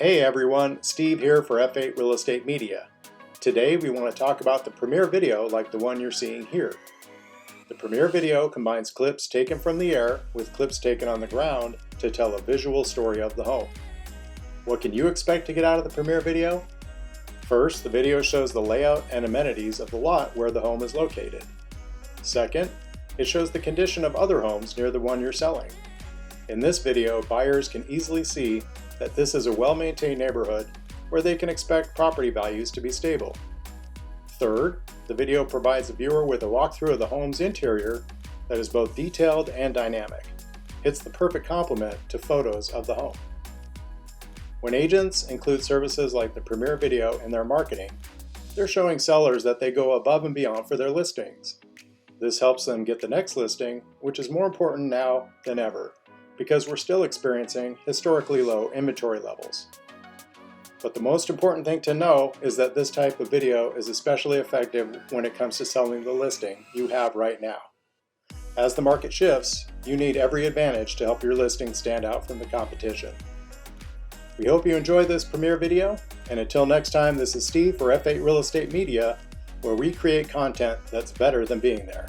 Hey everyone, Steve here for F8 Real Estate Media. Today we want to talk about the premiere video like the one you're seeing here. The premiere video combines clips taken from the air with clips taken on the ground to tell a visual story of the home. What can you expect to get out of the premiere video? First, the video shows the layout and amenities of the lot where the home is located. Second, it shows the condition of other homes near the one you're selling. In this video, buyers can easily see that this is a well-maintained neighborhood where they can expect property values to be stable. Third, the video provides the viewer with a walkthrough of the home's interior that is both detailed and dynamic. It's the perfect complement to photos of the home. When agents include services like the premiere video in their marketing, they're showing sellers that they go above and beyond for their listings. This helps them get the next listing, which is more important now than ever, because we're still experiencing historically low inventory levels. But the most important thing to know is that this type of video is especially effective when it comes to selling the listing you have right now. As the market shifts, you need every advantage to help your listing stand out from the competition. We hope you enjoyed this premiere video, and until next time, this is Steve for F8 Real Estate Media, where we create content that's better than being there.